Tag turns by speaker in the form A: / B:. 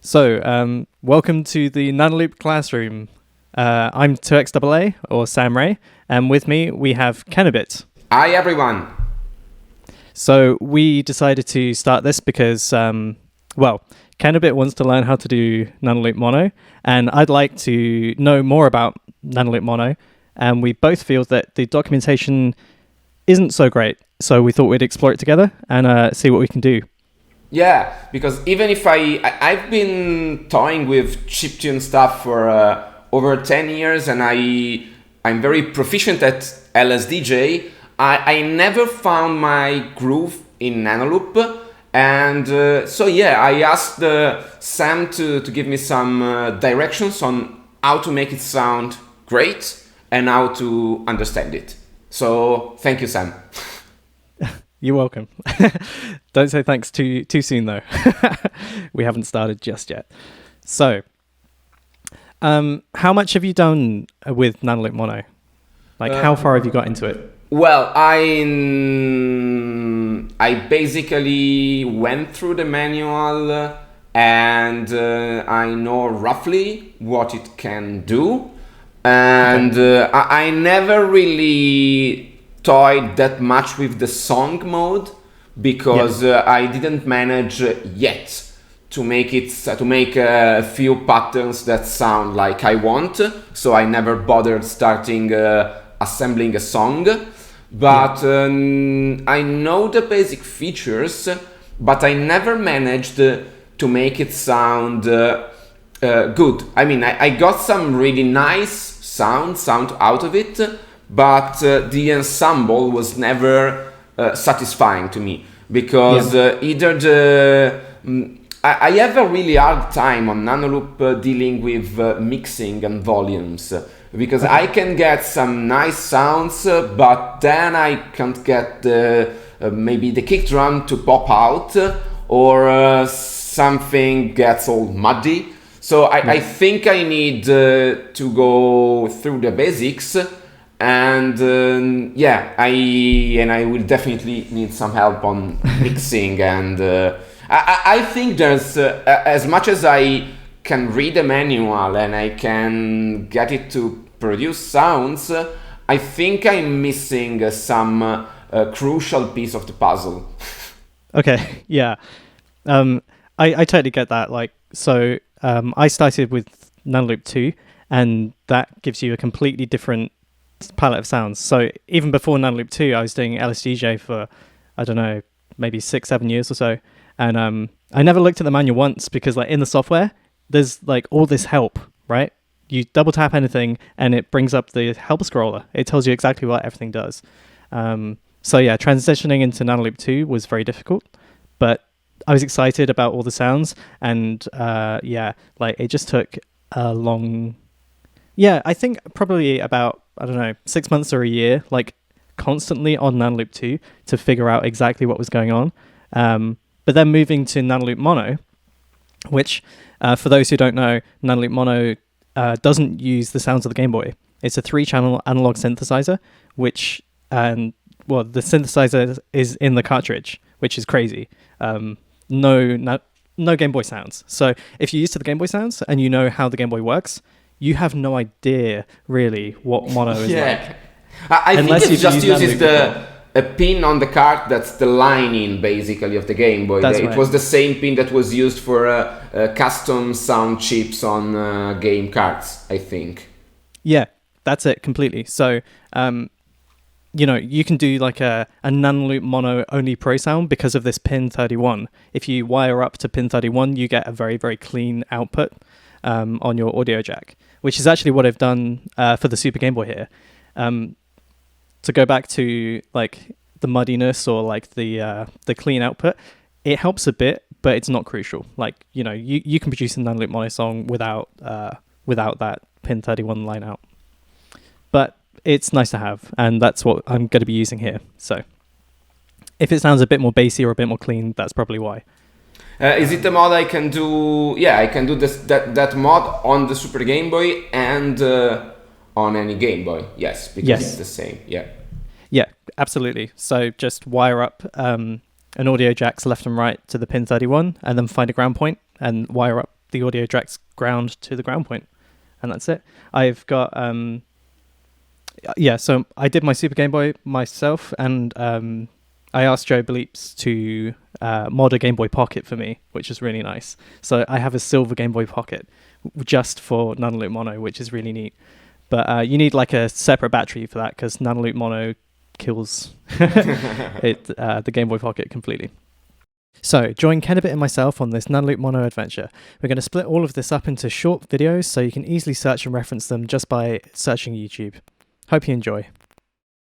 A: Welcome to the Nanoloop classroom. I'm 2XAA, or Sam Ray, and with me we have Kenobit.
B: Hi, everyone.
A: So we decided to start this because, Kenobit wants to learn how to do Nanoloop Mono, and I'd like to know more about Nanoloop Mono, and we both feel that the documentation isn't so great, so we thought we'd explore it together and see what we can do.
B: Yeah, because even if I've been toying with chiptune stuff for over 10 years and I'm very proficient at LSDJ, I never found my groove in Nanoloop. And I asked Sam to give me some directions on how to make it sound great and how to understand it. So thank you, Sam.
A: You're welcome. Don't say thanks too soon, though. We haven't started just yet. So, how much have you done with Nanoloop Mono? How far have you got into it?
B: Well, I basically went through the manual and I know roughly what it can do. And I never really toyed that much with the song mode because I didn't manage yet to make a few patterns that sound like I want, so I never bothered starting assembling a song. But I know the basic features, but I never managed to make it sound good. I mean, I got some really nice sound out of it, but the ensemble was never satisfying to me because I have a really hard time on Nanoloop dealing with mixing and volumes because I can get some nice sounds, but then I can't get maybe the kick drum to pop out or something gets all muddy. So I think I need to go through the basics. And I will definitely need some help on mixing. And I think there's as much as I can read the manual and I can get it to produce sounds, I think I'm missing some crucial piece of the puzzle.
A: Okay, yeah. I totally get that. I started with Nanoloop 2, and that gives you a completely different palette of sounds. So even before Nanoloop 2, I was doing LSDJ for, I don't know, maybe 6-7 years or so. And I never looked at the manual once because in the software, there's all this help, right? You double tap anything and it brings up the help scroller. It tells you exactly what everything does. Transitioning into Nanoloop 2 was very difficult, but I was excited about all the sounds and it just took a long... Yeah, I think probably about, 6 months or a year, constantly on Nanoloop 2 to figure out exactly what was going on. But then moving to Nanoloop Mono, which, for those who don't know, Nanoloop Mono doesn't use the sounds of the Game Boy. It's a 3-channel analog synthesizer, which, the synthesizer is in the cartridge, which is crazy. No Game Boy sounds. So if you're used to the Game Boy sounds and you know how the Game Boy works, you have no idea really what mono is like.
B: I think it just uses a pin on the card that's the lining basically of the Game Boy. It was the same pin that was used for custom sound chips on game cards, I think.
A: Yeah, that's it completely. So, you can do a Nanoloop Mono only Pro sound because of this pin 31. If you wire up to pin 31, you get a very, very clean output on your audio jack, which is actually what I've done for the Super Game Boy here. To go back to the muddiness or the clean output, it helps a bit, but it's not crucial. You can produce a Nanoloop Mono song without that pin 31 line out. But it's nice to have, and that's what I'm going to be using here. So if it sounds a bit more bassy or a bit more clean, that's probably why.
B: Is it a mod I can do? Yeah, I can do that mod on the Super Game Boy and on any Game Boy. Yes, because it's the same. Yeah.
A: Yeah, absolutely. So just wire up an audio jacks left and right to the pin 31, and then find a ground point and wire up the audio directs ground to the ground point, and that's it. I've got so I did my Super Game Boy myself, and I asked Joe Bleeps to mod a Game Boy Pocket for me, which is really nice. So I have a silver Game Boy Pocket just for Nanoloop Mono, which is really neat. But you need like a separate battery for that, because Nanoloop Mono kills the Game Boy Pocket completely. So join Kenobit and myself on this Nanoloop Mono adventure. We're going to split all of this up into short videos so you can easily search and reference them just by searching YouTube. Hope you enjoy.